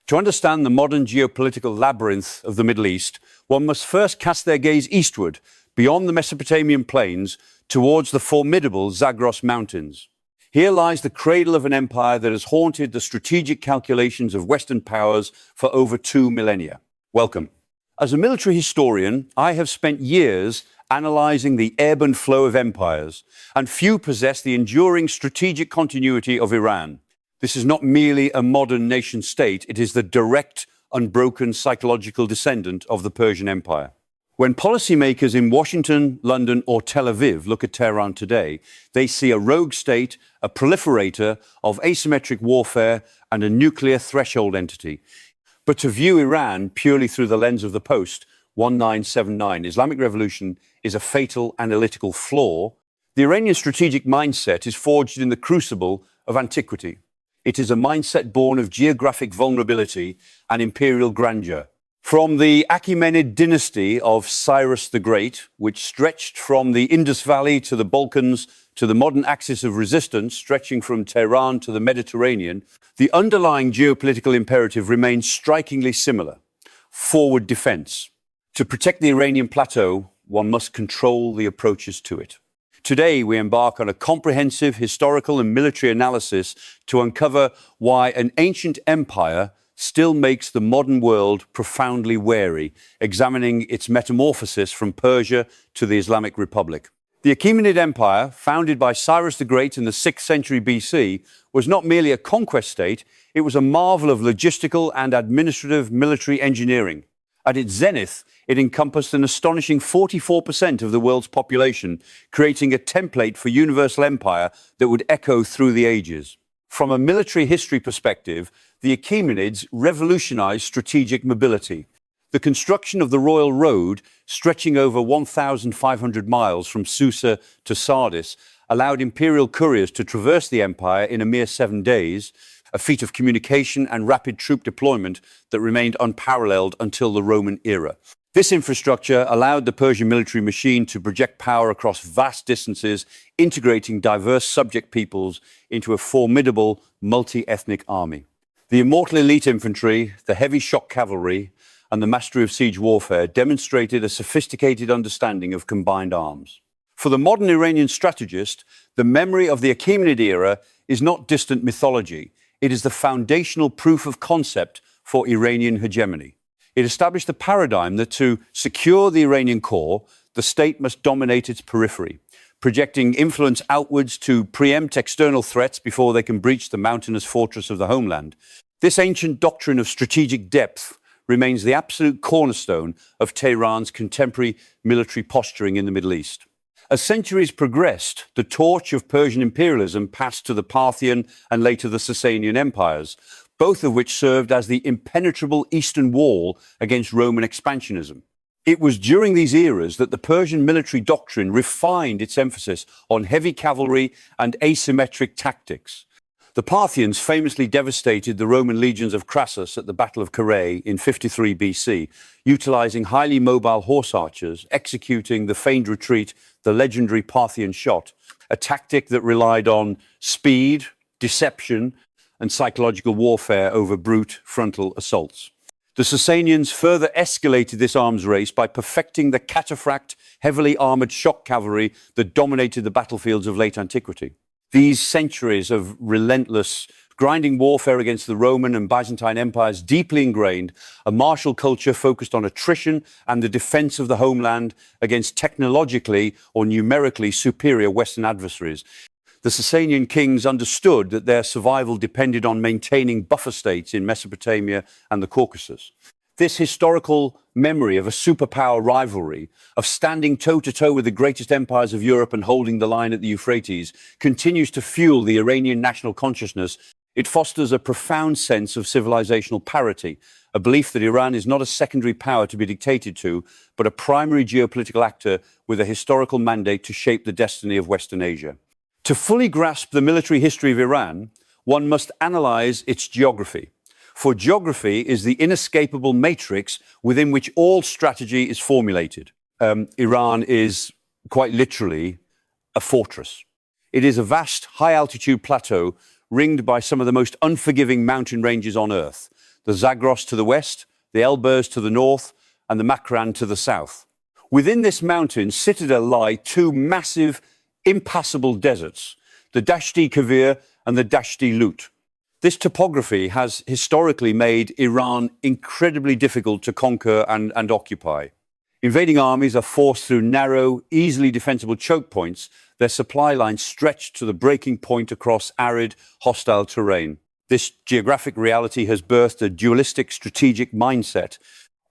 To understand the modern geopolitical labyrinth of the Middle East, one must first cast their gaze eastward, beyond the Mesopotamian plains, towards the formidable Zagros Mountains. Here lies the cradle of an empire that has haunted the strategic calculations of Western powers for over 2 millennia. Welcome. As a military historian, I have spent years analyzing the ebb and flow of empires, and few possess the enduring strategic continuity of Iran. This is not merely a modern nation-state, it is the direct, unbroken psychological descendant of the Persian Empire. When policymakers in Washington, London, or Tel Aviv look at Tehran today, they see a rogue state, a proliferator of asymmetric warfare, and a nuclear threshold entity. But to view Iran purely through the lens of the post-1979 Islamic Revolution is a fatal analytical flaw. The Iranian strategic mindset is forged in the crucible of antiquity. It is a mindset born of geographic vulnerability and imperial grandeur. From the Achaemenid dynasty of Cyrus the Great, which stretched from the Indus Valley to the Balkans to the modern axis of resistance stretching from Tehran to the Mediterranean, the underlying geopolitical imperative remains strikingly similar: forward defense. To protect the Iranian plateau, one must control the approaches to it. Today, we embark on a comprehensive historical and military analysis to uncover why an ancient empire still makes the modern world profoundly wary, examining its metamorphosis from Persia to the Islamic Republic. The Achaemenid Empire, founded by Cyrus the Great in the 6th century BC, was not merely a conquest state, it was a marvel of logistical and administrative military engineering. At its zenith, it encompassed an astonishing 44% of the world's population, creating a template for universal empire that would echo through the ages. From a military history perspective, the Achaemenids revolutionized strategic mobility. The construction of the Royal Road, stretching over 1,500 miles from Susa to Sardis, allowed imperial couriers to traverse the empire in a mere 7 days, a feat of communication and rapid troop deployment that remained unparalleled until the Roman era. This infrastructure allowed the Persian military machine to project power across vast distances, integrating diverse subject peoples into a formidable multi-ethnic army. The immortal elite infantry, the heavy shock cavalry, and the mastery of siege warfare demonstrated a sophisticated understanding of combined arms. For the modern Iranian strategist, the memory of the Achaemenid era is not distant mythology. It is the foundational proof of concept for Iranian hegemony. It established the paradigm that to secure the Iranian core, the state must dominate its periphery, projecting influence outwards to preempt external threats before they can breach the mountainous fortress of the homeland. This ancient doctrine of strategic depth remains the absolute cornerstone of Tehran's contemporary military posturing in the Middle East. As centuries progressed, the torch of Persian imperialism passed to the Parthian and later the Sasanian empires, both of which served as the impenetrable eastern wall against Roman expansionism. It was during these eras that the Persian military doctrine refined its emphasis on heavy cavalry and asymmetric tactics. The Parthians famously devastated the Roman legions of Crassus at the Battle of Carrhae in 53 BC, utilizing highly mobile horse archers, executing the feigned retreat, the legendary Parthian shot, a tactic that relied on speed, deception, and psychological warfare over brute frontal assaults. The Sasanians further escalated this arms race by perfecting the cataphract, heavily armored shock cavalry that dominated the battlefields of late antiquity. These centuries of relentless, grinding warfare against the Roman and Byzantine empires deeply ingrained a martial culture focused on attrition and the defense of the homeland against technologically or numerically superior Western adversaries. The Sasanian kings understood that their survival depended on maintaining buffer states in Mesopotamia and the Caucasus. This historical memory of a superpower rivalry, of standing toe-to-toe with the greatest empires of Europe and holding the line at the Euphrates, continues to fuel the Iranian national consciousness. It fosters a profound sense of civilizational parity, a belief that Iran is not a secondary power to be dictated to, but a primary geopolitical actor with a historical mandate to shape the destiny of Western Asia. To fully grasp the military history of Iran, one must analyze its geography. For geography is the inescapable matrix within which all strategy is formulated. Iran is quite literally a fortress. It is a vast, high-altitude plateau ringed by some of the most unforgiving mountain ranges on Earth. the Zagros to the west, the Elburz to the north, and the Makran to the south. Within this mountain citadel lie two massive, impassable deserts, the Dashti Kavir and the Dashti Lut. This topography has historically made Iran incredibly difficult to conquer and occupy. Invading armies are forced through narrow, easily defensible choke points, their supply lines stretched to the breaking point across arid, hostile terrain. This geographic reality has birthed a dualistic strategic mindset.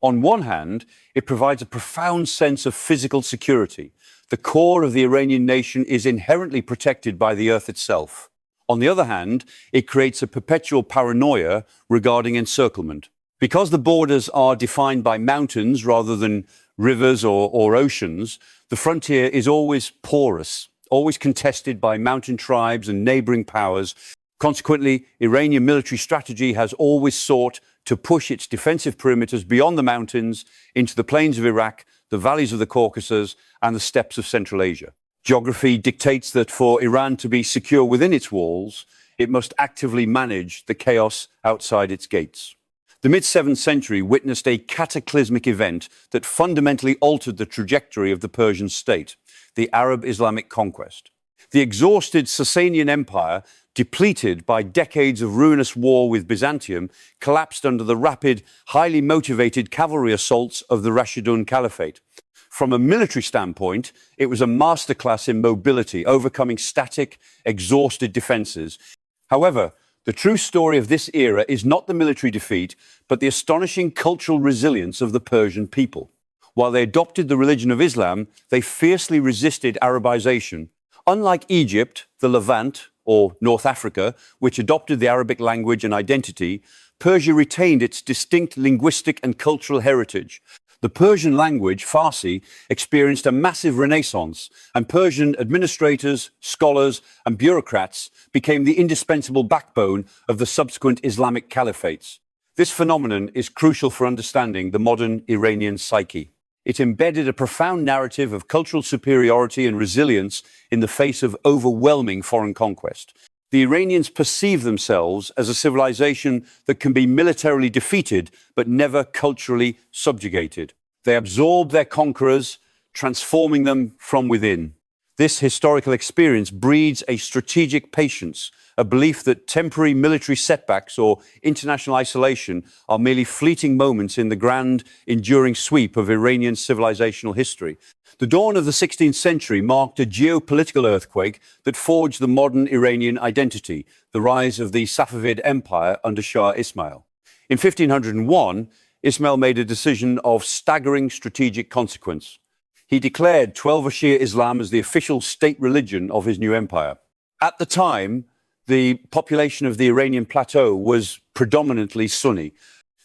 On one hand, it provides a profound sense of physical security. The core of the Iranian nation is inherently protected by the earth itself. On the other hand, it creates a perpetual paranoia regarding encirclement. Because the borders are defined by mountains rather than rivers or oceans, the frontier is always porous, always contested by mountain tribes and neighboring powers. Consequently, Iranian military strategy has always sought to push its defensive perimeters beyond the mountains into the plains of Iraq, the valleys of the Caucasus, and the steppes of Central Asia. Geography dictates that for Iran to be secure within its walls, it must actively manage the chaos outside its gates. The mid-7th century witnessed a cataclysmic event that fundamentally altered the trajectory of the Persian state, the Arab Islamic conquest. The exhausted Sasanian Empire, depleted by decades of ruinous war with Byzantium, collapsed under the rapid, highly motivated cavalry assaults of the Rashidun Caliphate. From a military standpoint, it was a masterclass in mobility, overcoming static, exhausted defenses. However, the true story of this era is not the military defeat, but the astonishing cultural resilience of the Persian people. While they adopted the religion of Islam, they fiercely resisted Arabization. Unlike Egypt, the Levant, or North Africa, which adopted the Arabic language and identity, Persia retained its distinct linguistic and cultural heritage. The Persian language, Farsi, experienced a massive renaissance, and Persian administrators, scholars, and bureaucrats became the indispensable backbone of the subsequent Islamic caliphates. This phenomenon is crucial for understanding the modern Iranian psyche. It embedded a profound narrative of cultural superiority and resilience in the face of overwhelming foreign conquest. The Iranians perceive themselves as a civilization that can be militarily defeated but never culturally subjugated. They absorb their conquerors, transforming them from within. This historical experience breeds a strategic patience, a belief that temporary military setbacks or international isolation are merely fleeting moments in the grand, enduring sweep of Iranian civilizational history. The dawn of the 16th century marked a geopolitical earthquake that forged the modern Iranian identity, the rise of the Safavid Empire under Shah Ismail. In 1501, Ismail made a decision of staggering strategic consequence. He declared Twelver-Shia Islam as the official state religion of his new empire. At the time, the population of the Iranian plateau was predominantly Sunni.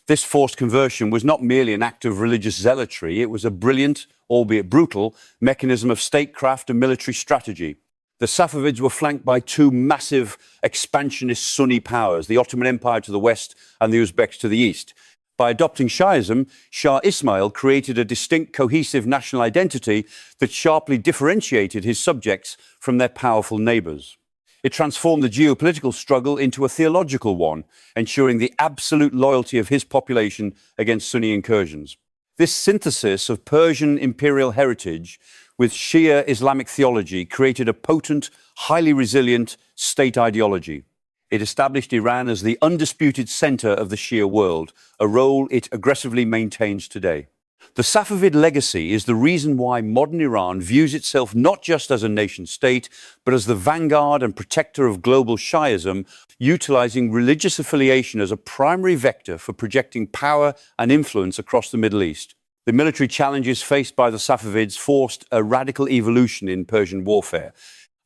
This forced conversion was not merely an act of religious zealotry, it was a brilliant, albeit brutal, mechanism of statecraft and military strategy. The Safavids were flanked by two massive expansionist Sunni powers, the Ottoman Empire to the west and the Uzbeks to the east. By adopting Shi'ism, Shah Ismail created a distinct, cohesive national identity that sharply differentiated his subjects from their powerful neighbors. It transformed the geopolitical struggle into a theological one, ensuring the absolute loyalty of his population against Sunni incursions. This synthesis of Persian imperial heritage with Shia Islamic theology created a potent, highly resilient state ideology. It established Iran as the undisputed center of the Shia world, a role it aggressively maintains today. The Safavid legacy is the reason why modern Iran views itself not just as a nation-state, but as the vanguard and protector of global Shi'ism, utilizing religious affiliation as a primary vector for projecting power and influence across the Middle East. The military challenges faced by the Safavids forced a radical evolution in Persian warfare.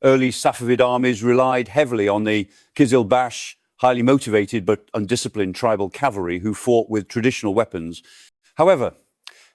Early Safavid armies relied heavily on the Qizilbash, highly motivated but undisciplined tribal cavalry who fought with traditional weapons. However,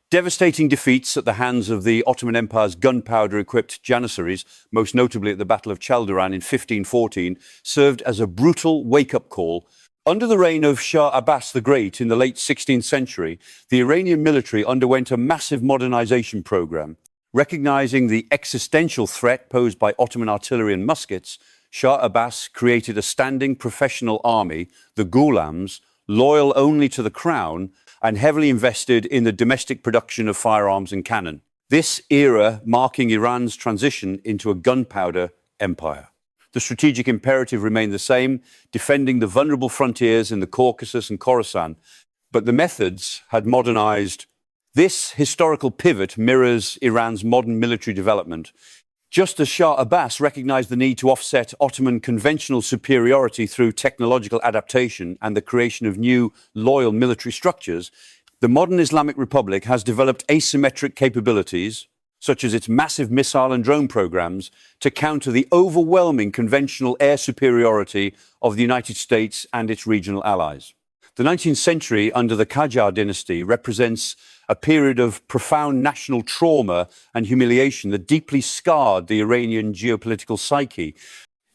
devastating defeats at the hands of the Ottoman Empire's gunpowder-equipped Janissaries, most notably at the Battle of Chaldiran in 1514, served as a brutal wake-up call. Under the reign of Shah Abbas the Great in the late 16th century, the Iranian military underwent a massive modernization program. Recognizing the existential threat posed by Ottoman artillery and muskets, Shah Abbas created a standing professional army, the Ghulams, loyal only to the crown, and heavily invested in the domestic production of firearms and cannon. This era marking Iran's transition into a gunpowder empire. The strategic imperative remained the same, defending the vulnerable frontiers in the Caucasus and Khorasan, but the methods had modernized. This historical pivot mirrors Iran's modern military development. Just as Shah Abbas recognized the need to offset Ottoman conventional superiority through technological adaptation and the creation of new, loyal military structures, the modern Islamic Republic has developed asymmetric capabilities, such as its massive missile and drone programs, to counter the overwhelming conventional air superiority of the United States and its regional allies. The 19th century, under the Qajar dynasty, represents a period of profound national trauma and humiliation that deeply scarred the Iranian geopolitical psyche.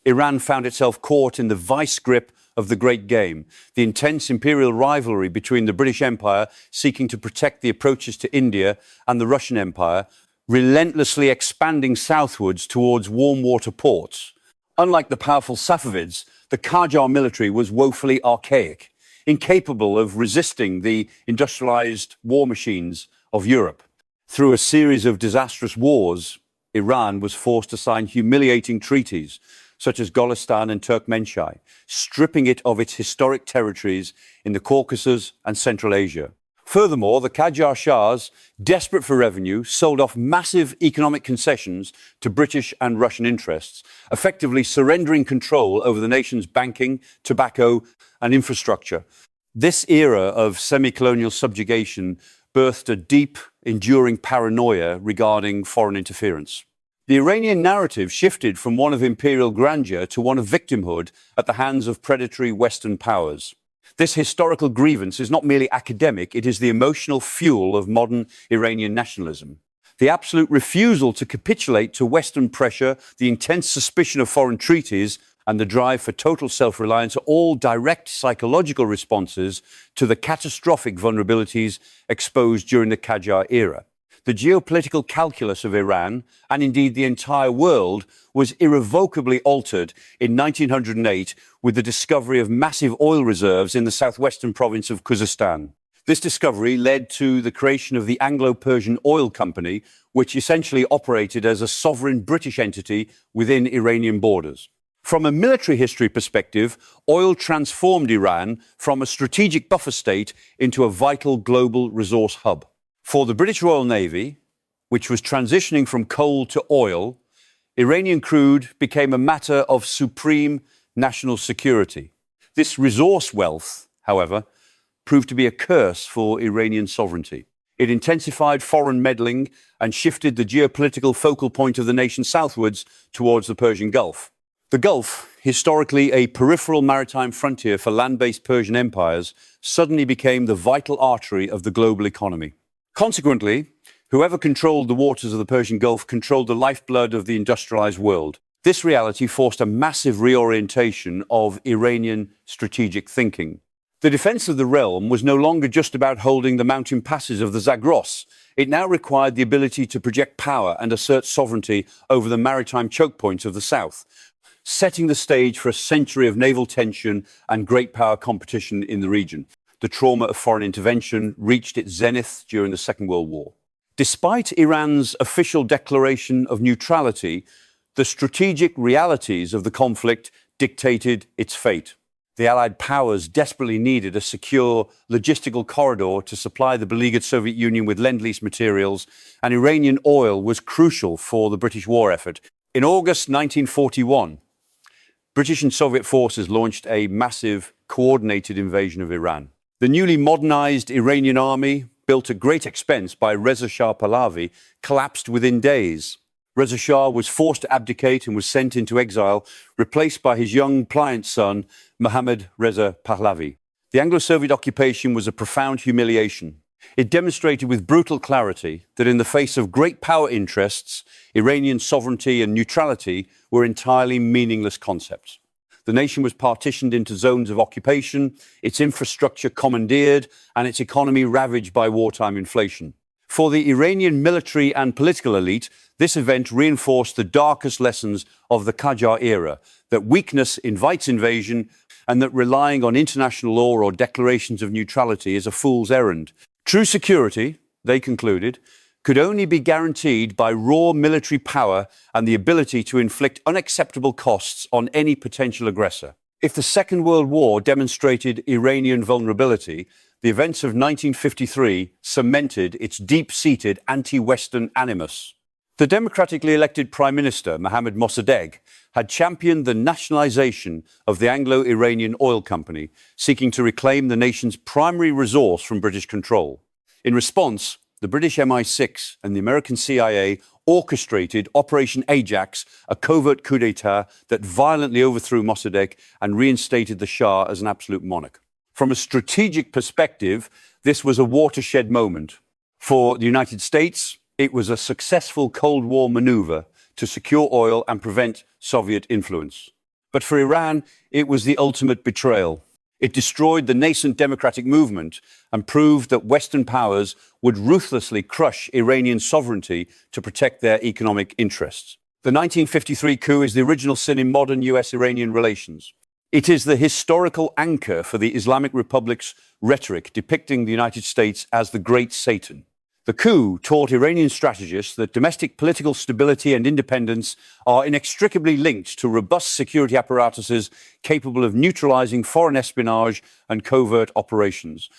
Iran found itself caught in the vice grip of the Great Game, the intense imperial rivalry between the British Empire, seeking to protect the approaches to India, and the Russian Empire, relentlessly expanding southwards towards warm water ports. Unlike the powerful Safavids, the Qajar military was woefully archaic, incapable of resisting the industrialized war machines of Europe. Through a series of disastrous wars, Iran was forced to sign humiliating treaties, such as Golestan and Turkmenchai, stripping it of its historic territories in the Caucasus and Central Asia. Furthermore, the Qajar Shahs, desperate for revenue, sold off massive economic concessions to British and Russian interests, effectively surrendering control over the nation's banking, tobacco, and infrastructure. This era of semi-colonial subjugation birthed a deep, enduring paranoia regarding foreign interference. The Iranian narrative shifted from one of imperial grandeur to one of victimhood at the hands of predatory Western powers. This historical grievance is not merely academic, it is the emotional fuel of modern Iranian nationalism. The absolute refusal to capitulate to Western pressure, the intense suspicion of foreign treaties, and the drive for total self-reliance are all direct psychological responses to the catastrophic vulnerabilities exposed during the Qajar era. The geopolitical calculus of Iran, and indeed the entire world, was irrevocably altered in 1908 with the discovery of massive oil reserves in the southwestern province of Khuzestan. This discovery led to the creation of the Anglo-Persian Oil Company, which essentially operated as a sovereign British entity within Iranian borders. From a military history perspective, oil transformed Iran from a strategic buffer state into a vital global resource hub. For the British Royal Navy, which was transitioning from coal to oil, Iranian crude became a matter of supreme national security. This resource wealth, however, proved to be a curse for Iranian sovereignty. It intensified foreign meddling and shifted the geopolitical focal point of the nation southwards towards the Persian Gulf. The Gulf, historically a peripheral maritime frontier for land-based Persian empires, suddenly became the vital artery of the global economy. Consequently, whoever controlled the waters of the Persian Gulf controlled the lifeblood of the industrialized world. This reality forced a massive reorientation of Iranian strategic thinking. The defense of the realm was no longer just about holding the mountain passes of the Zagros. It now required the ability to project power and assert sovereignty over the maritime choke points of the south, setting the stage for a century of naval tension and great power competition in the region. The trauma of foreign intervention reached its zenith during the Second World War. Despite Iran's official declaration of neutrality, the strategic realities of the conflict dictated its fate. The Allied powers desperately needed a secure logistical corridor to supply the beleaguered Soviet Union with Lend-Lease materials, and Iranian oil was crucial for the British war effort. In August 1941, British and Soviet forces launched a massive, coordinated invasion of Iran. The newly modernized Iranian army, built at great expense by Reza Shah Pahlavi, collapsed within days. Reza Shah was forced to abdicate and was sent into exile, replaced by his young, pliant son, Mohammad Reza Pahlavi. The Anglo-Soviet occupation was a profound humiliation. It demonstrated with brutal clarity that in the face of great power interests, Iranian sovereignty and neutrality were entirely meaningless concepts. The nation was partitioned into zones of occupation, its infrastructure commandeered, and its economy ravaged by wartime inflation. For the Iranian military and political elite, this event reinforced the darkest lessons of the Qajar era, that weakness invites invasion and that relying on international law or declarations of neutrality is a fool's errand. True security, they concluded, could only be guaranteed by raw military power and the ability to inflict unacceptable costs on any potential aggressor. If the Second World War demonstrated Iranian vulnerability, the events of 1953 cemented its deep-seated anti-Western animus. The democratically elected Prime Minister, Mohammad Mossadegh, had championed the nationalization of the Anglo-Iranian Oil Company, seeking to reclaim the nation's primary resource from British control. In response, the British MI6 and the American CIA orchestrated Operation Ajax, a covert coup d'etat that violently overthrew Mossadegh and reinstated the Shah as an absolute monarch. From a strategic perspective, this was a watershed moment. For the United States, it was a successful Cold War maneuver to secure oil and prevent Soviet influence. But for Iran, it was the ultimate betrayal. It destroyed the nascent democratic movement and proved that Western powers would ruthlessly crush Iranian sovereignty to protect their economic interests. The 1953 coup is the original sin in modern US-Iranian relations. It is the historical anchor for the Islamic Republic's rhetoric depicting the United States as the great Satan. The coup taught Iranian strategists that domestic political stability and independence are inextricably linked to robust security apparatuses capable of neutralizing foreign espionage and covert operations.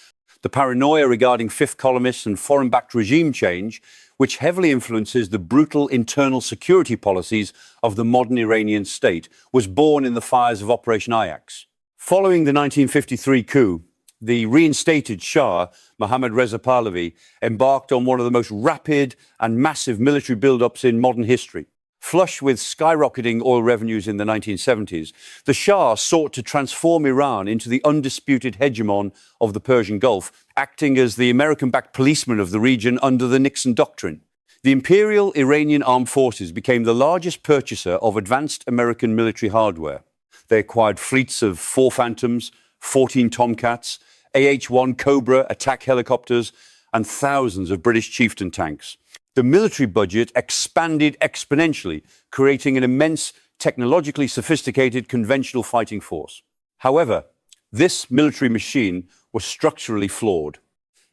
The paranoia regarding fifth columnists and foreign-backed regime change, which heavily influences the brutal internal security policies of the modern Iranian state, was born in the fires of Operation Ajax. Following the 1953 coup, the reinstated Shah, Mohammad Reza Pahlavi, embarked on one of the most rapid and massive military build-ups in modern history. Flush with skyrocketing oil revenues in the 1970s, the Shah sought to transform Iran into the undisputed hegemon of the Persian Gulf, acting as the American-backed policeman of the region under the Nixon Doctrine. The Imperial Iranian Armed Forces became the largest purchaser of advanced American military hardware. They acquired fleets of 4 Phantoms, 14 Tomcats, AH-1 Cobra attack helicopters, and thousands of British Chieftain tanks. The military budget expanded exponentially, creating an immense, technologically sophisticated conventional fighting force. However, this military machine was structurally flawed.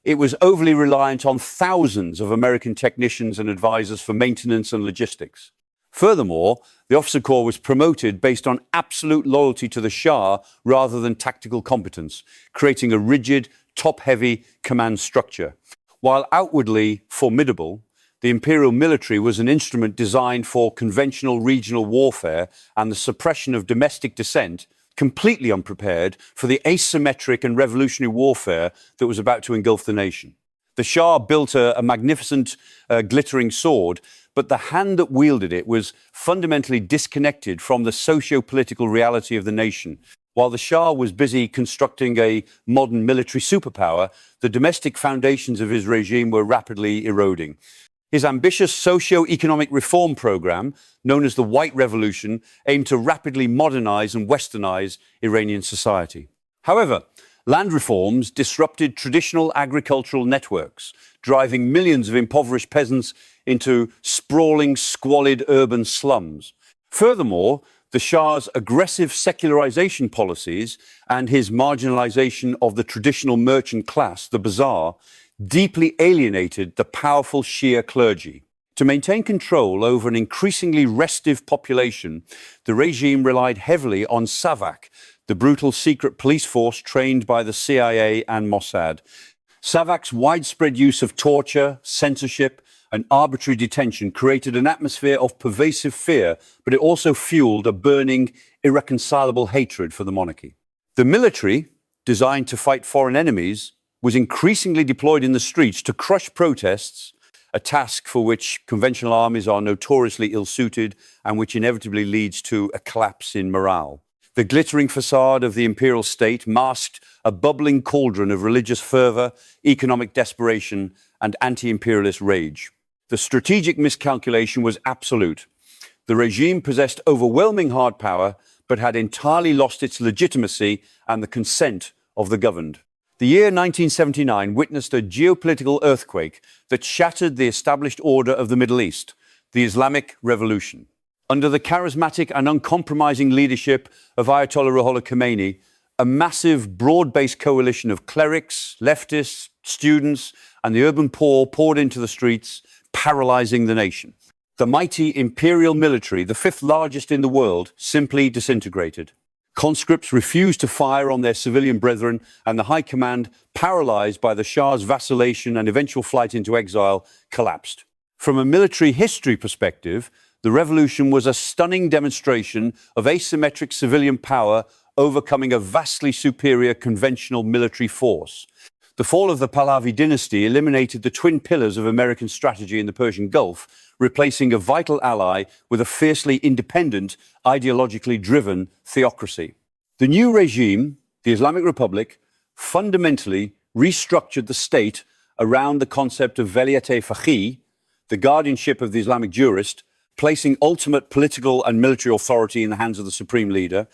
It was overly reliant on thousands of American technicians and advisors for maintenance and logistics. Furthermore, the officer corps was promoted based on absolute loyalty to the Shah rather than tactical competence, creating a rigid, top-heavy command structure. While outwardly formidable, the imperial military was an instrument designed for conventional regional warfare and the suppression of domestic dissent, completely unprepared for the asymmetric and revolutionary warfare that was about to engulf the nation. The Shah built a magnificent, glittering sword, but the hand that wielded it was fundamentally disconnected from the socio-political reality of the nation. While the Shah was busy constructing a modern military superpower, the domestic foundations of his regime were rapidly eroding. His ambitious socio-economic reform program, known as the White Revolution, aimed to rapidly modernize and westernize Iranian society. However, land reforms disrupted traditional agricultural networks, driving millions of impoverished peasants into sprawling, squalid urban slums. Furthermore, the Shah's aggressive secularization policies and his marginalization of the traditional merchant class, the bazaar, deeply alienated the powerful Shia clergy. To maintain control over an increasingly restive population, the regime relied heavily on SAVAK, the brutal secret police force trained by the CIA and Mossad. SAVAK's widespread use of torture, censorship, and arbitrary detention created an atmosphere of pervasive fear, but it also fueled a burning, irreconcilable hatred for the monarchy. The military, designed to fight foreign enemies, was increasingly deployed in the streets to crush protests, a task for which conventional armies are notoriously ill-suited and which inevitably leads to a collapse in morale. The glittering facade of the imperial state masked a bubbling cauldron of religious fervor, economic desperation, and anti-imperialist rage. The strategic miscalculation was absolute. The regime possessed overwhelming hard power, but had entirely lost its legitimacy and the consent of the governed. The year 1979 witnessed a geopolitical earthquake that shattered the established order of the Middle East, the Islamic Revolution. Under the charismatic and uncompromising leadership of Ayatollah Ruhollah Khomeini, A massive, broad-based coalition of clerics, leftists, students, and the urban poor poured into the streets, paralyzing the nation. The mighty imperial military, the fifth largest in the world, simply disintegrated. Conscripts refused to fire on their civilian brethren, and the high command, paralyzed by the Shah's vacillation and eventual flight into exile, collapsed. From a military history perspective, the revolution was a stunning demonstration of asymmetric civilian power overcoming a vastly superior conventional military force. The fall of the Pahlavi dynasty eliminated the twin pillars of American strategy in the Persian Gulf, replacing a vital ally with a fiercely independent, ideologically driven theocracy. The new regime, the Islamic Republic, fundamentally restructured the state around the concept of velayat-e-faqih, the guardianship of the Islamic jurist, placing ultimate political and military authority in the hands of the supreme leader.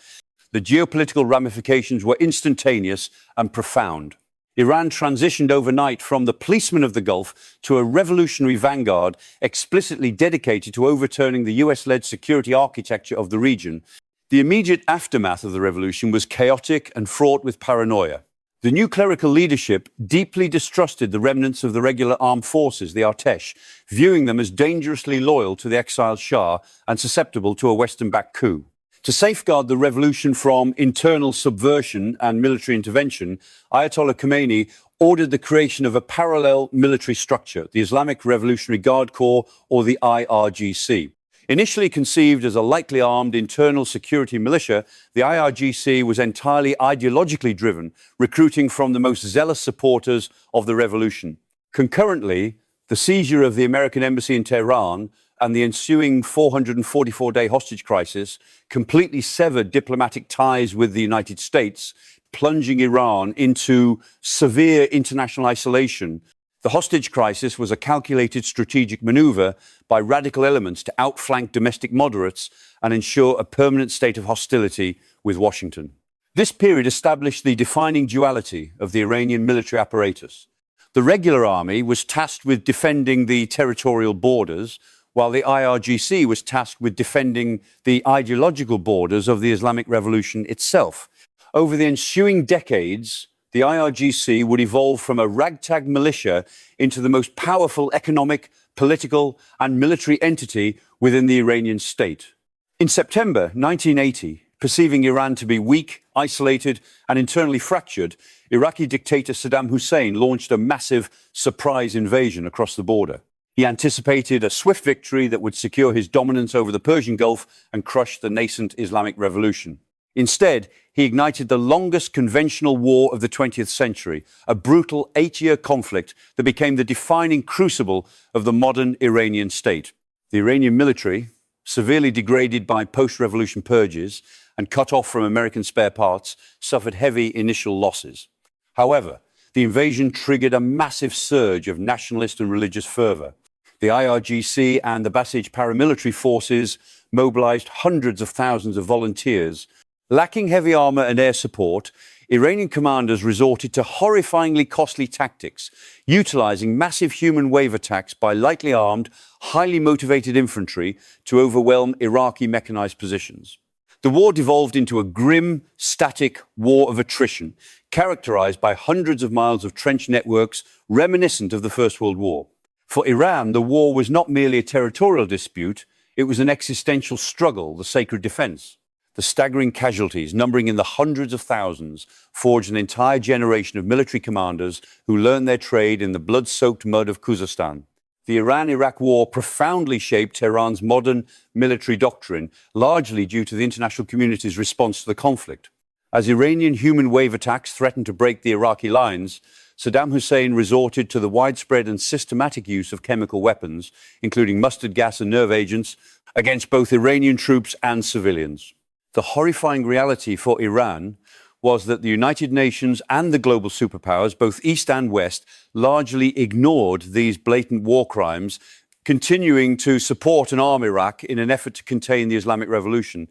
The geopolitical ramifications were instantaneous and profound. Iran transitioned overnight from the policeman of the Gulf to a revolutionary vanguard explicitly dedicated to overturning the US-led security architecture of the region. The immediate aftermath of the revolution was chaotic and fraught with paranoia. The new clerical leadership deeply distrusted the remnants of the regular armed forces, the Artesh, viewing them as dangerously loyal to the exiled Shah and susceptible to a Western-backed coup. To safeguard the revolution from internal subversion and military intervention, Ayatollah Khomeini ordered the creation of a parallel military structure, the Islamic Revolutionary Guard Corps, or the IRGC. Initially conceived as a lightly armed internal security militia, the IRGC was entirely ideologically driven, recruiting from the most zealous supporters of the revolution. Concurrently, the seizure of the American embassy in Tehran and the ensuing 444-day hostage crisis completely severed diplomatic ties with the United States, plunging Iran into severe international isolation. The hostage crisis was a calculated strategic maneuver by radical elements to outflank domestic moderates and ensure a permanent state of hostility with Washington. This period established the defining duality of the Iranian military apparatus. The regular army was tasked with defending the territorial borders, while the IRGC was tasked with defending the ideological borders of the Islamic Revolution itself. Over the ensuing decades, the IRGC would evolve from a ragtag militia into the most powerful economic, political, and military entity within the Iranian state. In September 1980, perceiving Iran to be weak, isolated, and internally fractured, Iraqi dictator Saddam Hussein launched a massive surprise invasion across the border. He anticipated a swift victory that would secure his dominance over the Persian Gulf and crush the nascent Islamic Revolution. Instead, he ignited the longest conventional war of the 20th century, a brutal 8-year conflict that became the defining crucible of the modern Iranian state. The Iranian military, severely degraded by post-revolution purges and cut off from American spare parts, suffered heavy initial losses. However, the invasion triggered a massive surge of nationalist and religious fervor. The IRGC and the Basij paramilitary forces mobilized hundreds of thousands of volunteers. Lacking heavy armor and air support, Iranian commanders resorted to horrifyingly costly tactics, utilizing massive human wave attacks by lightly armed, highly motivated infantry to overwhelm Iraqi mechanized positions. The war devolved into a grim, static war of attrition, characterized by hundreds of miles of trench networks reminiscent of the First World War. For Iran, the war was not merely a territorial dispute, it was an existential struggle, the sacred defense. The staggering casualties, numbering in the hundreds of thousands, forged an entire generation of military commanders who learned their trade in the blood-soaked mud of Khuzestan. The Iran-Iraq War profoundly shaped Tehran's modern military doctrine, largely due to the international community's response to the conflict. As Iranian human wave attacks threatened to break the Iraqi lines, Saddam Hussein resorted to the widespread and systematic use of chemical weapons, including mustard gas and nerve agents, against both Iranian troops and civilians. The horrifying reality for Iran was that the United Nations and the global superpowers, both East and West, largely ignored these blatant war crimes, continuing to support and arm Iraq in an effort to contain the Islamic Revolution.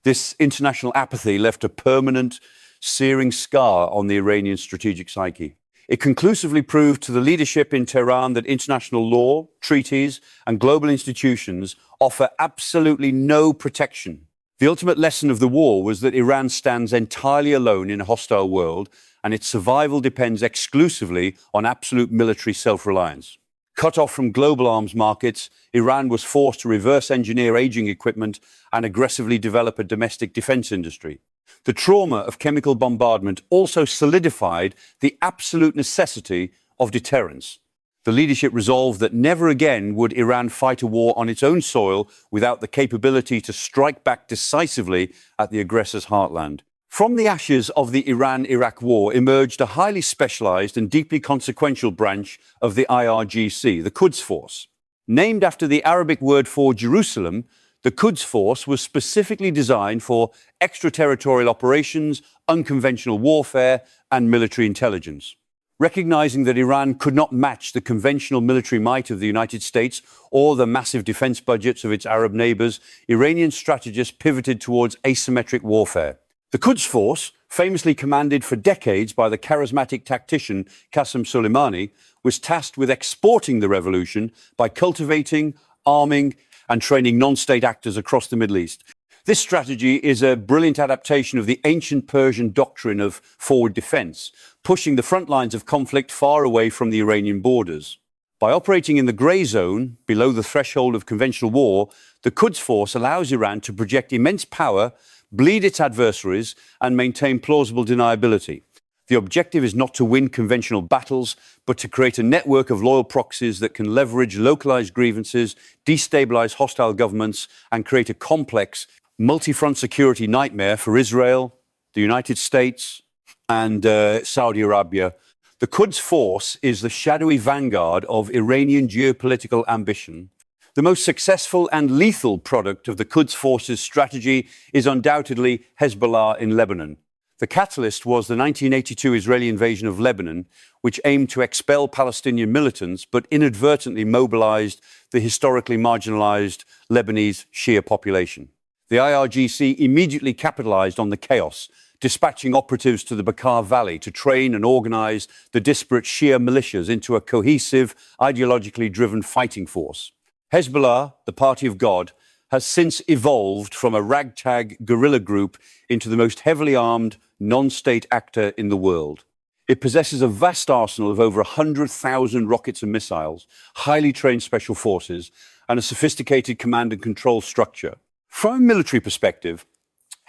This international apathy left a permanent, searing scar on the Iranian strategic psyche. It conclusively proved to the leadership in Tehran that international law, treaties, and global institutions offer absolutely no protection The ultimate lesson of the war was that Iran stands entirely alone in a hostile world, and its survival depends exclusively on absolute military self-reliance. Cut off from global arms markets, Iran was forced to reverse engineer aging equipment and aggressively develop a domestic defense industry. The trauma of chemical bombardment also solidified the absolute necessity of deterrence. The leadership resolved that never again would Iran fight a war on its own soil without the capability to strike back decisively at the aggressor's heartland. From the ashes of the Iran-Iraq war emerged a highly specialized and deeply consequential branch of the IRGC, the Quds Force. Named after the Arabic word for Jerusalem, the Quds Force was specifically designed for extraterritorial operations, unconventional warfare, and military intelligence. Recognizing that Iran could not match the conventional military might of the United States or the massive defense budgets of its Arab neighbors, Iranian strategists pivoted towards asymmetric warfare. The Quds Force, famously commanded for decades by the charismatic tactician Qasem Soleimani, was tasked with exporting the revolution by cultivating, arming, and training non-state actors across the Middle East. This strategy is a brilliant adaptation of the ancient Persian doctrine of forward defense, pushing the front lines of conflict far away from the Iranian borders. By operating in the grey zone, below the threshold of conventional war, the Quds Force allows Iran to project immense power, bleed its adversaries, and maintain plausible deniability. The objective is not to win conventional battles, but to create a network of loyal proxies that can leverage localized grievances, destabilize hostile governments, and create a complex, multi-front security nightmare for Israel, the United States, and Saudi Arabia. The Quds Force is the shadowy vanguard of Iranian geopolitical ambition. The most successful and lethal product of the Quds Force's strategy is undoubtedly Hezbollah in Lebanon. The catalyst was the 1982 Israeli invasion of Lebanon, which aimed to expel Palestinian militants but inadvertently mobilized the historically marginalized Lebanese Shia population. The IRGC immediately capitalized on the chaos, dispatching operatives to the Bekaa Valley to train and organize the disparate Shia militias into a cohesive, ideologically driven fighting force. Hezbollah, the Party of God, has since evolved from a ragtag guerrilla group into the most heavily armed non-state actor in the world. It possesses a vast arsenal of over 100,000 rockets and missiles, highly trained special forces, and a sophisticated command and control structure. From a military perspective,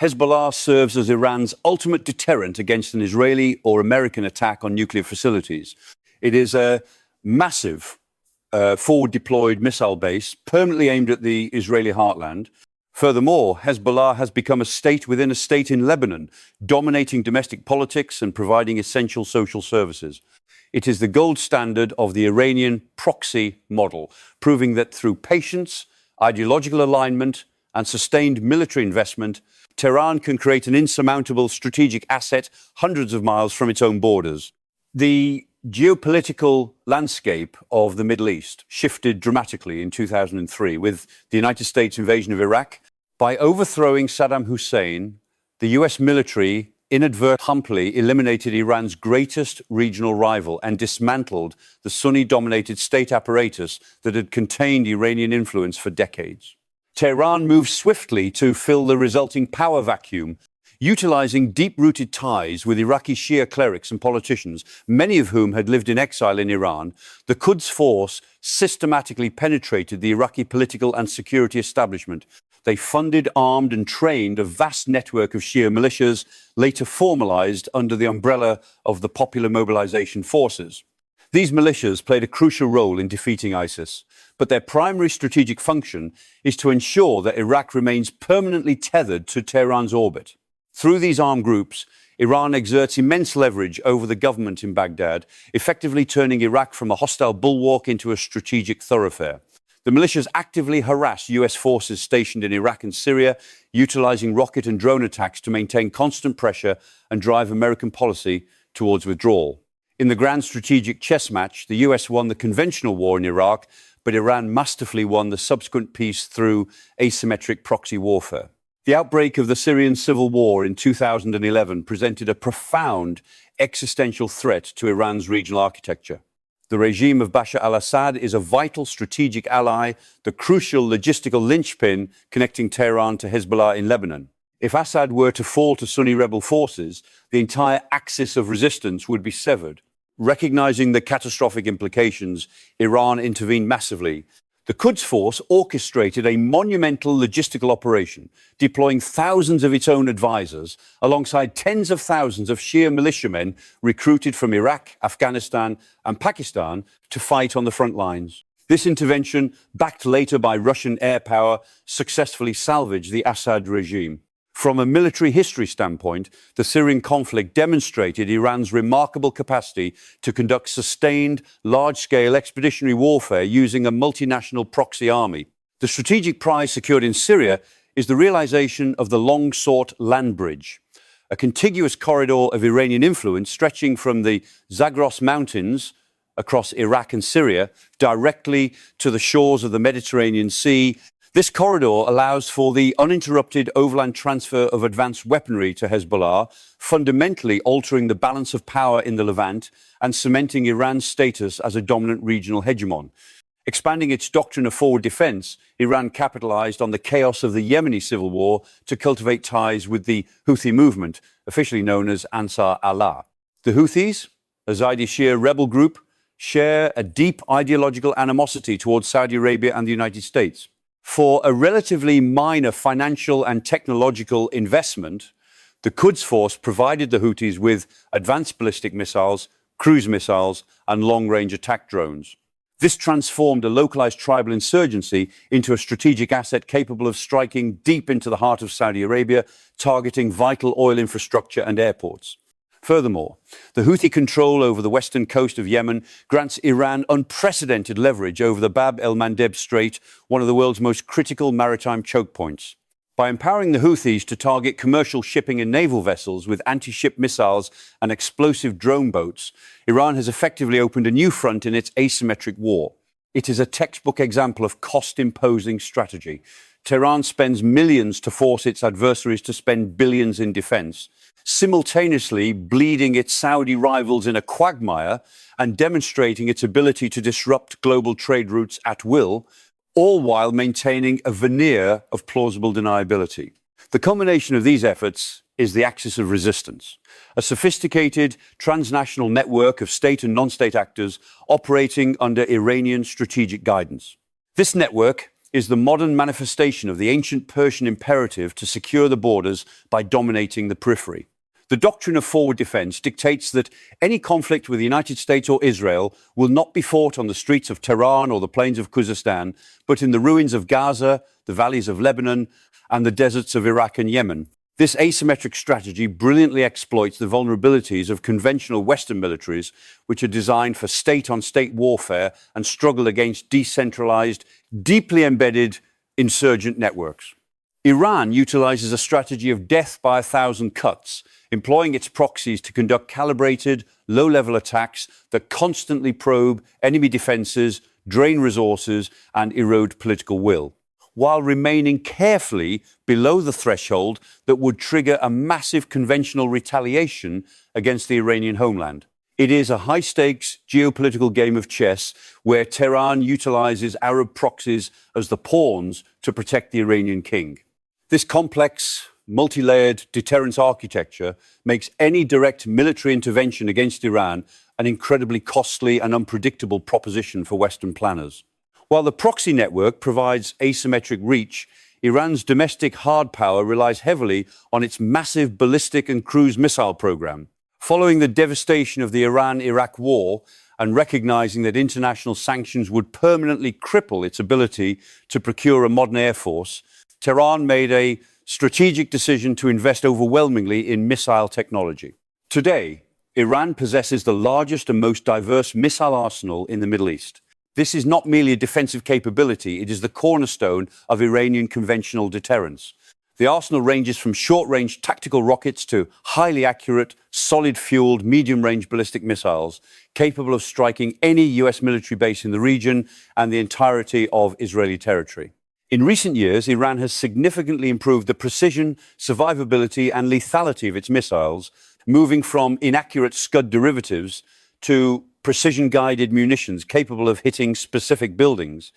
Hezbollah serves as Iran's ultimate deterrent against an Israeli or American attack on nuclear facilities. It is a massive forward-deployed missile base permanently aimed at the Israeli heartland. Furthermore, Hezbollah has become a state within a state in Lebanon, dominating domestic politics and providing essential social services. It is the gold standard of the Iranian proxy model, proving that through patience, ideological alignment, and sustained military investment, Tehran can create an insurmountable strategic asset hundreds of miles from its own borders. The geopolitical landscape of the Middle East shifted dramatically in 2003 with the United States invasion of Iraq. By overthrowing Saddam Hussein, the US military inadvertently eliminated Iran's greatest regional rival and dismantled the Sunni-dominated state apparatus that had contained Iranian influence for decades. Tehran moved swiftly to fill the resulting power vacuum, utilizing deep-rooted ties with Iraqi Shia clerics and politicians, many of whom had lived in exile in Iran. The Quds Force systematically penetrated the Iraqi political and security establishment. They funded, armed, and trained a vast network of Shia militias, later formalized under the umbrella of the Popular Mobilization Forces. These militias played a crucial role in defeating ISIS, but their primary strategic function is to ensure that Iraq remains permanently tethered to Tehran's orbit. Through these armed groups, Iran exerts immense leverage over the government in Baghdad, effectively turning Iraq from a hostile bulwark into a strategic thoroughfare. The militias actively harass US forces stationed in Iraq and Syria, utilizing rocket and drone attacks to maintain constant pressure and drive American policy towards withdrawal. In the grand strategic chess match, the US won the conventional war in Iraq, but Iran masterfully won the subsequent peace through asymmetric proxy warfare. The outbreak of the Syrian civil war in 2011 presented a profound existential threat to Iran's regional architecture. The regime of Bashar al-Assad is a vital strategic ally, the crucial logistical linchpin connecting Tehran to Hezbollah in Lebanon. If Assad were to fall to Sunni rebel forces, the entire axis of resistance would be severed. Recognizing the catastrophic implications, Iran intervened massively. The Quds Force orchestrated a monumental logistical operation, deploying thousands of its own advisors alongside tens of thousands of Shia militiamen recruited from Iraq, Afghanistan, and Pakistan to fight on the front lines. This intervention, backed later by Russian air power, successfully salvaged the Assad regime. From a military history standpoint, the Syrian conflict demonstrated Iran's remarkable capacity to conduct sustained, large-scale expeditionary warfare using a multinational proxy army. The strategic prize secured in Syria is the realization of the long-sought land bridge, a contiguous corridor of Iranian influence stretching from the Zagros Mountains across Iraq and Syria directly to the shores of the Mediterranean Sea. This corridor allows for the uninterrupted overland transfer of advanced weaponry to Hezbollah, fundamentally altering the balance of power in the Levant and cementing Iran's status as a dominant regional hegemon. Expanding its doctrine of forward defense, Iran capitalized on the chaos of the Yemeni civil war to cultivate ties with the Houthi movement, officially known as Ansar Allah. The Houthis, a Zaidi Shia rebel group, share a deep ideological animosity towards Saudi Arabia and the United States. For a relatively minor financial and technological investment, the Quds Force provided the Houthis with advanced ballistic missiles, cruise missiles, and long-range attack drones. This transformed a localized tribal insurgency into a strategic asset capable of striking deep into the heart of Saudi Arabia, targeting vital oil infrastructure and airports. Furthermore, the Houthi control over the western coast of Yemen grants Iran unprecedented leverage over the Bab el-Mandeb Strait, one of the world's most critical maritime choke points. By empowering the Houthis to target commercial shipping and naval vessels with anti-ship missiles and explosive drone boats, Iran has effectively opened a new front in its asymmetric war. It is a textbook example of cost-imposing strategy. Tehran spends millions to force its adversaries to spend billions in defense, simultaneously bleeding its Saudi rivals in a quagmire and demonstrating its ability to disrupt global trade routes at will, all while maintaining a veneer of plausible deniability. The culmination of these efforts is the axis of resistance, a sophisticated transnational network of state and non-state actors operating under Iranian strategic guidance. This network is the modern manifestation of the ancient Persian imperative to secure the borders by dominating the periphery. The doctrine of forward defense dictates that any conflict with the United States or Israel will not be fought on the streets of Tehran or the plains of Khuzestan, but in the ruins of Gaza, the valleys of Lebanon, and the deserts of Iraq and Yemen. This asymmetric strategy brilliantly exploits the vulnerabilities of conventional Western militaries, which are designed for state-on-state warfare and struggle against decentralized, deeply embedded insurgent networks. Iran utilizes a strategy of death by a thousand cuts, employing its proxies to conduct calibrated, low-level attacks that constantly probe enemy defenses, drain resources, and erode political will, while remaining carefully below the threshold that would trigger a massive conventional retaliation against the Iranian homeland. It is a high-stakes geopolitical game of chess where Tehran utilizes Arab proxies as the pawns to protect the Iranian king. This complex, multi-layered deterrence architecture makes any direct military intervention against Iran an incredibly costly and unpredictable proposition for Western planners. While the proxy network provides asymmetric reach, Iran's domestic hard power relies heavily on its massive ballistic and cruise missile program. Following the devastation of the Iran-Iraq war and recognizing that international sanctions would permanently cripple its ability to procure a modern air force, Tehran made a strategic decision to invest overwhelmingly in missile technology. Today, Iran possesses the largest and most diverse missile arsenal in the Middle East. This is not merely a defensive capability, it is the cornerstone of Iranian conventional deterrence. The arsenal ranges from short-range tactical rockets to highly accurate, solid-fueled, medium-range ballistic missiles, capable of striking any US military base in the region and the entirety of Israeli territory. In recent years, Iran has significantly improved the precision, survivability, and lethality of its missiles, moving from inaccurate Scud derivatives to precision-guided munitions capable of hitting specific buildings.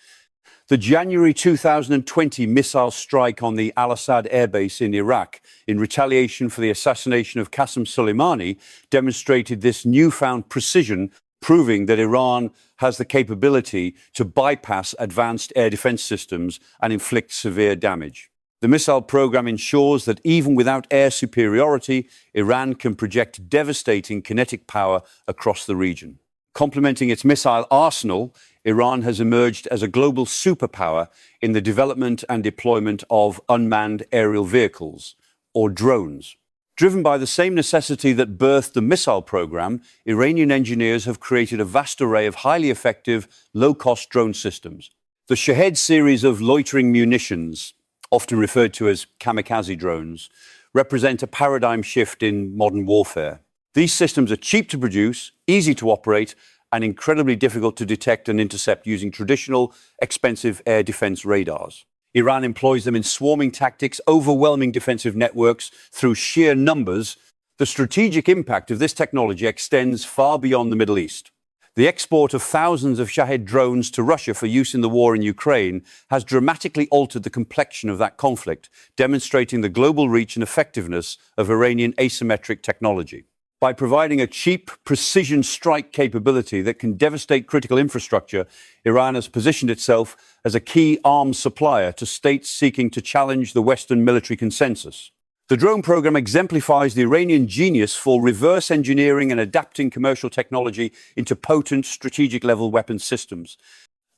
The January 2020 missile strike on the Al-Assad airbase in Iraq in retaliation for the assassination of Qasem Soleimani demonstrated this newfound precision, proving that Iran has the capability to bypass advanced air defense systems and inflict severe damage. The missile program ensures that even without air superiority, Iran can project devastating kinetic power across the region. Complementing its missile arsenal, Iran has emerged as a global superpower in the development and deployment of unmanned aerial vehicles, or drones. Driven by the same necessity that birthed the missile program, Iranian engineers have created a vast array of highly effective, low-cost drone systems. The Shahed series of loitering munitions, often referred to as kamikaze drones, represent a paradigm shift in modern warfare. These systems are cheap to produce, easy to operate, and incredibly difficult to detect and intercept using traditional, expensive air defense radars. Iran employs them in swarming tactics, overwhelming defensive networks through sheer numbers. The strategic impact of this technology extends far beyond the Middle East. The export of thousands of Shahed drones to Russia for use in the war in Ukraine has dramatically altered the complexion of that conflict, demonstrating the global reach and effectiveness of Iranian asymmetric technology. By providing a cheap, precision strike capability that can devastate critical infrastructure, Iran has positioned itself as a key arms supplier to states seeking to challenge the Western military consensus. The drone program exemplifies the Iranian genius for reverse engineering and adapting commercial technology into potent strategic-level weapons systems.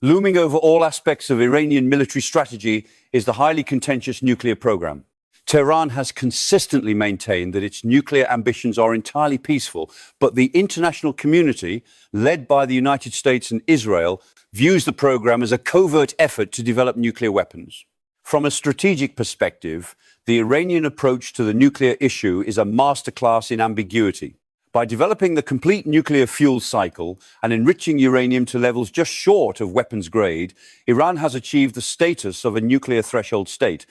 Looming over all aspects of Iranian military strategy is the highly contentious nuclear program. Tehran has consistently maintained that its nuclear ambitions are entirely peaceful, but the international community, led by the United States and Israel, views the program as a covert effort to develop nuclear weapons. From a strategic perspective, the Iranian approach to the nuclear issue is a masterclass in ambiguity. By developing the complete nuclear fuel cycle and enriching uranium to levels just short of weapons grade, Iran has achieved the status of a nuclear threshold state.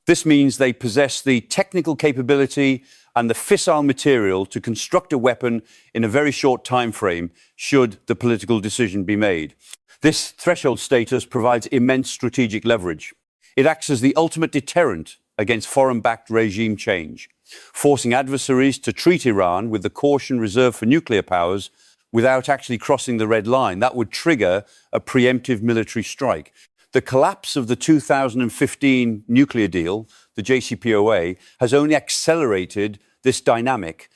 This means they possess the technical capability and the fissile material to construct a weapon in a very short time frame, should the political decision be made. This threshold status provides immense strategic leverage. It acts as the ultimate deterrent against foreign-backed regime change, forcing adversaries to treat Iran with the caution reserved for nuclear powers without actually crossing the red line. That would trigger a preemptive military strike. The collapse of the 2015 nuclear deal, the JCPOA, has only accelerated this dynamic.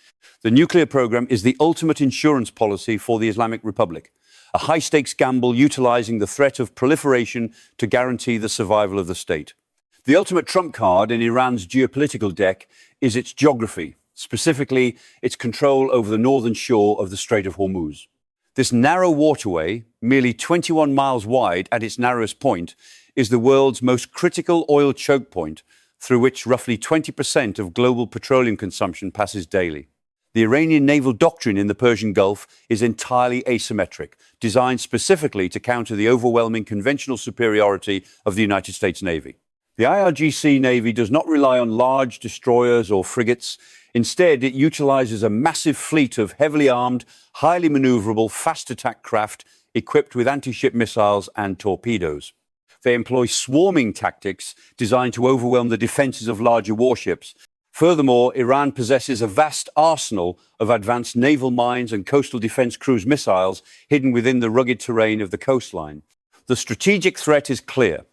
The nuclear program is the ultimate insurance policy for the Islamic Republic, a high-stakes gamble utilizing the threat of proliferation to guarantee the survival of the state. The ultimate trump card in Iran's geopolitical deck is its geography, specifically its control over the northern shore of the Strait of Hormuz. This narrow waterway, merely 21 miles wide at its narrowest point, is the world's most critical oil choke point, through which roughly 20% of global petroleum consumption passes daily. The Iranian naval doctrine in the Persian Gulf is entirely asymmetric, designed specifically to counter the overwhelming conventional superiority of the United States Navy. The IRGC Navy does not rely on large destroyers or frigates. Instead, it utilizes a massive fleet of heavily armed, highly maneuverable, fast-attack craft equipped with anti-ship missiles and torpedoes. They employ swarming tactics designed to overwhelm the defenses of larger warships. Furthermore, Iran possesses a vast arsenal of advanced naval mines and coastal defense cruise missiles hidden within the rugged terrain of the coastline. The strategic threat is clear.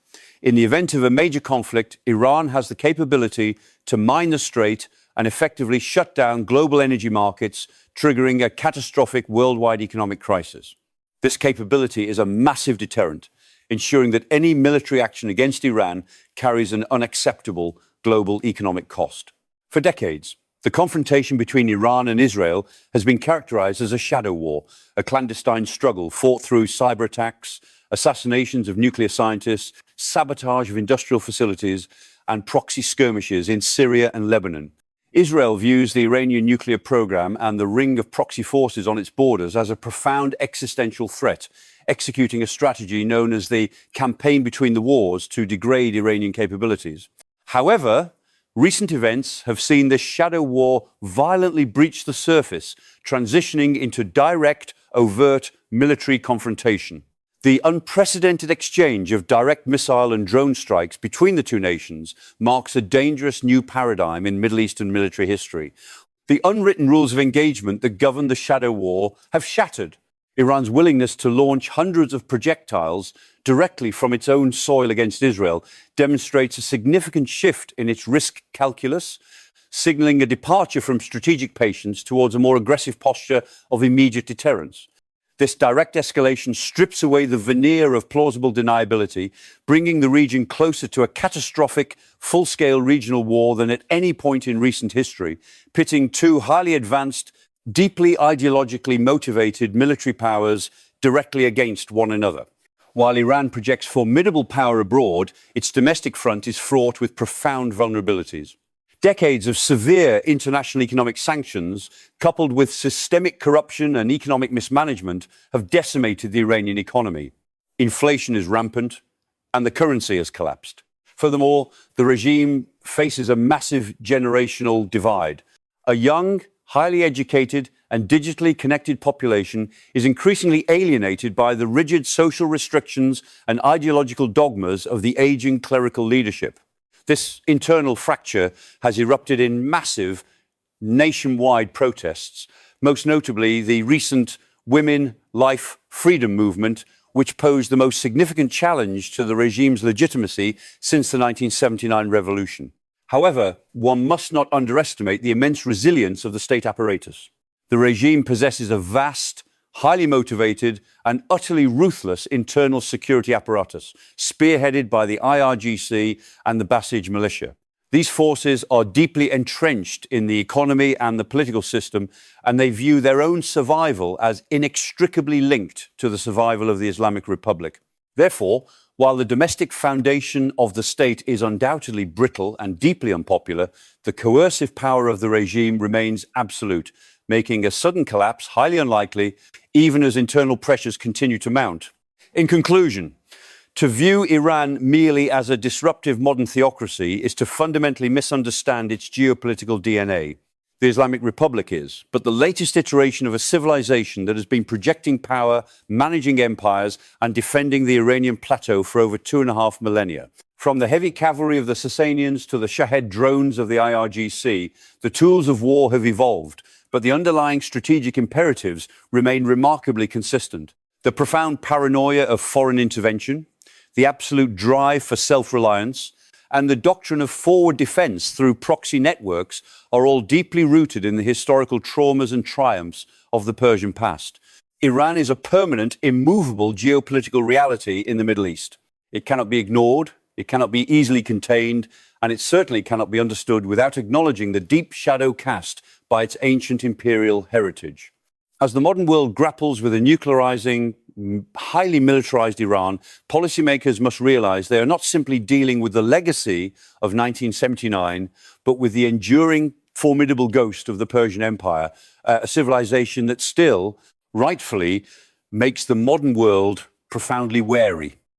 In the event of a major conflict, Iran has the capability to mine the strait and effectively shut down global energy markets, triggering a catastrophic worldwide economic crisis. This capability is a massive deterrent, ensuring that any military action against Iran carries an unacceptable global economic cost. For decades, the confrontation between Iran and Israel has been characterized as a shadow war, a clandestine struggle fought through cyber attacks, assassinations of nuclear scientists, sabotage of industrial facilities, and proxy skirmishes in Syria and Lebanon. Israel views the Iranian nuclear program and the ring of proxy forces on its borders as a profound existential threat, executing a strategy known as the campaign between the wars to degrade Iranian capabilities. However, recent events have seen this shadow war violently breach the surface, transitioning into direct, overt military confrontation. The unprecedented exchange of direct missile and drone strikes between the two nations marks a dangerous new paradigm in Middle Eastern military history. The unwritten rules of engagement that govern the shadow war have shattered. Iran's willingness to launch hundreds of projectiles directly from its own soil against Israel demonstrates a significant shift in its risk calculus, signaling a departure from strategic patience towards a more aggressive posture of immediate deterrence. This direct escalation strips away the veneer of plausible deniability, bringing the region closer to a catastrophic, full-scale regional war than at any point in recent history, pitting two highly advanced, deeply ideologically motivated military powers directly against one another. While Iran projects formidable power abroad, its domestic front is fraught with profound vulnerabilities. Decades of severe international economic sanctions, coupled with systemic corruption and economic mismanagement, have decimated the Iranian economy. Inflation is rampant, and the currency has collapsed. Furthermore, the regime faces a massive generational divide. A young, highly educated, and digitally connected population is increasingly alienated by the rigid social restrictions and ideological dogmas of the aging clerical leadership. This internal fracture has erupted in massive nationwide protests, most notably the recent Women, Life, Freedom movement, which posed the most significant challenge to the regime's legitimacy since the 1979 revolution. However, one must not underestimate the immense resilience of the state apparatus. The regime possesses a vast, highly motivated and utterly ruthless internal security apparatus, spearheaded by the IRGC and the Basij militia. These forces are deeply entrenched in the economy and the political system, and they view their own survival as inextricably linked to the survival of the Islamic Republic. Therefore, while the domestic foundation of the state is undoubtedly brittle and deeply unpopular, the coercive power of the regime remains absolute, making a sudden collapse highly unlikely, even as internal pressures continue to mount. In conclusion, to view Iran merely as a disruptive modern theocracy is to fundamentally misunderstand its geopolitical DNA. The Islamic Republic is, but the latest iteration of a civilization that has been projecting power, managing empires, and defending the Iranian plateau for over 2.5 millennia. From the heavy cavalry of the Sasanians to the Shahed drones of the IRGC, the tools of war have evolved, but the underlying strategic imperatives remain remarkably consistent. The profound paranoia of foreign intervention, the absolute drive for self-reliance, and the doctrine of forward defense through proxy networks are all deeply rooted in the historical traumas and triumphs of the Persian past. Iran is a permanent, immovable geopolitical reality in the Middle East. It cannot be ignored, it cannot be easily contained, and it certainly cannot be understood without acknowledging the deep shadow cast by its ancient imperial heritage. As the modern world grapples with a nuclearizing, highly militarized Iran, policymakers must realize they are not simply dealing with the legacy of 1979, but with the enduring, formidable ghost of the Persian Empire, a civilization that still, rightfully, makes the modern world profoundly wary.